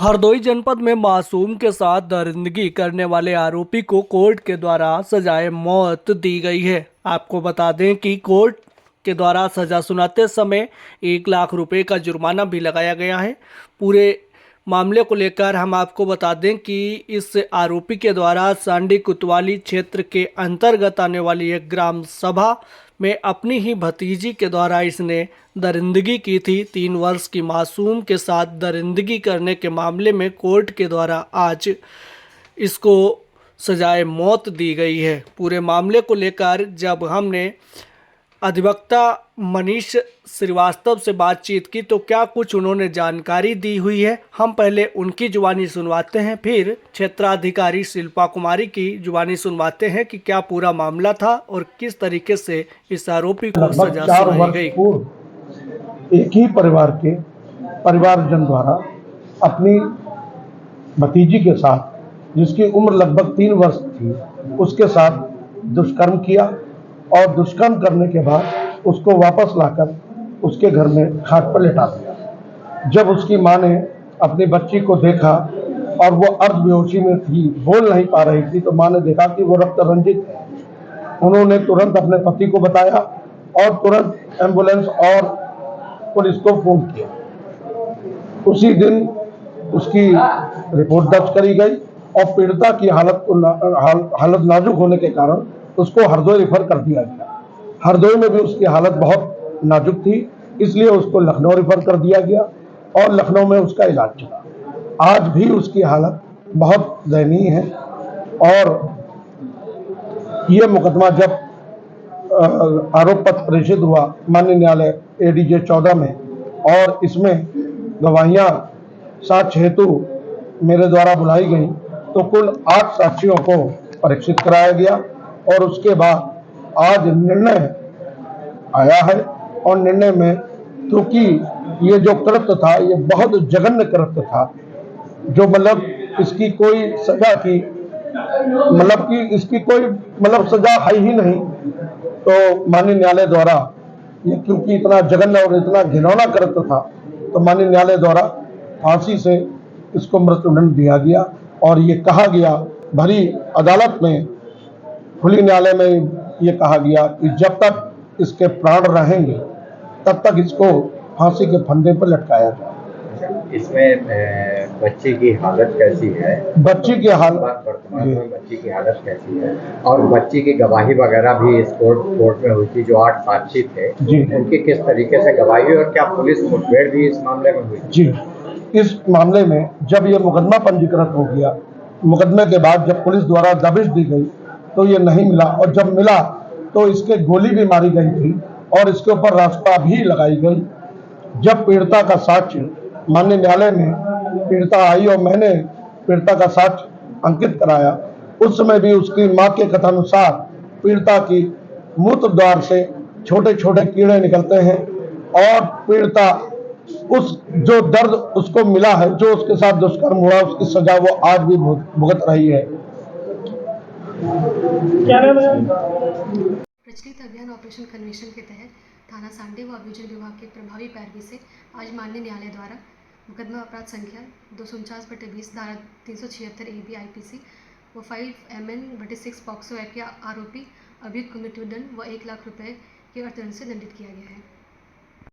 हरदोई जनपद में मासूम के साथ दरिंदगी करने वाले आरोपी को कोर्ट के द्वारा सजाए मौत दी गई है। आपको बता दें कि कोर्ट के द्वारा सजा सुनाते समय 1 लाख रुपए का जुर्माना भी लगाया गया है। पूरे मामले को लेकर हम आपको बता दें कि इस आरोपी के द्वारा सांडी कोतवाली क्षेत्र के अंतर्गत आने वाली एक ग्राम सभा में अपनी ही भतीजी के द्वारा इसने दरिंदगी की थी। 3 वर्ष की मासूम के साथ दरिंदगी करने के मामले में कोर्ट के द्वारा आज इसको सजाए मौत दी गई है। पूरे मामले को लेकर जब हमने अधिवक्ता मनीष श्रीवास्तव से बातचीत की तो क्या कुछ उन्होंने जानकारी दी हुई है, हम पहले उनकी जुबानी सुनवाते हैं, फिर क्षेत्राधिकारी शिल्पा कुमारी की जुबानी सुनवाते हैं कि क्या पूरा मामला था और किस तरीके से इस आरोपी को सजा सुनाई गई। एक ही परिवार के परिवारजन द्वारा अपनी भतीजी के साथ, जिसकी उम्र लगभग 3 वर्ष थी, उसके साथ दुष्कर्म किया और दुष्कर्म करने के बाद उसको वापस लाकर उसके घर में खाट पर लेटा दिया। जब उसकी मां ने अपनी बच्ची को देखा और वो अर्धबेहोशी में थी, बोल नहीं पा रही थी, तो मां ने देखा कि वो रक्त रंजित है। उन्होंने तुरंत अपने पति को बताया और तुरंत एम्बुलेंस और पुलिस को फोन किया। उसी दिन उसकी रिपोर्ट दर्ज करी गई और पीड़िता की हालत नाजुक होने के कारण उसको हरदोई रेफर कर दिया गया। हरदोई में भी उसकी हालत बहुत नाजुक थी, इसलिए उसको लखनऊ रेफर कर दिया गया और लखनऊ में उसका इलाज चला। आज भी उसकी हालत बहुत दयनीय है और ये मुकदमा जब आरोप पत्र प्रेषित हुआ माननीय न्यायालय एडीजे 14 में और इसमें गवाहियां साक्ष्य हेतु मेरे द्वारा बुलाई गई, तो कुल 8 साक्षियों को परीक्षित कराया गया और उसके बाद आज निर्णय आया है। और निर्णय में क्योंकि ये जो कृत्य था ये बहुत जघन्य कृत्य था, जो मतलब इसकी कोई सजा की इसकी कोई सजा है ही नहीं, तो माननीय न्यायालय द्वारा ये क्योंकि इतना जघन्य और इतना घिनौना कृत्य था, तो माननीय न्यायालय द्वारा फांसी से इसको मृत्युदंड दिया गया। और ये कहा गया भरी अदालत में, खुली न्यायालय में ये कहा गया कि जब तक इसके प्राण रहेंगे तब तक इसको फांसी के फंदे पर लटकाया जाए। इसमें बच्ची की हालत कैसी है? बच्ची की हालत वर्तमान में बच्ची की हालत कैसी है? और बच्ची की गवाही वगैरह भी इस कोर्ट में हुई थी, जो 8 साक्षी थे जी, उनकी किस तरीके से गवाही हुई और क्या पुलिस मुठभेड़ भी इस मामले में हुई? जी, इस मामले में जब ये मुकदमा पंजीकृत हो गया, मुकदमे के बाद जब पुलिस द्वारा दबिश दी गई तो ये नहीं मिला, और जब मिला तो इसके गोली भी मारी गई थी और इसके ऊपर रास्ता भी लगाई गई। जब पीड़िता का साक्ष्य माननीय न्यायालय में पीड़िता आई और मैंने पीड़िता का साक्ष्य अंकित कराया, उस समय भी उसकी मां के कथानुसार पीड़िता की मूत्र द्वार से छोटे छोटे कीड़े निकलते हैं और पीड़िता उस जो दर्द उसको मिला है, जो उसके साथ दुष्कर्म हुआ, उसकी सजा वो आज भी भुगत रही है। प्रचलित अभियान ऑपरेशन कन्वेंशन के तहत थाना सांडी व अभियोजन विभाग के प्रभावी पैरवी से आज माननीय न्यायालय द्वारा मुकदमा अपराध संख्या 249/20 धारा 376 AB IPC व 5 MN/6 पॉक्सो एक्ट के आरोपी अभियुक्त को मृत्युदंड व 1 लाख रुपए के अर्थदंड से दंडित किया गया है।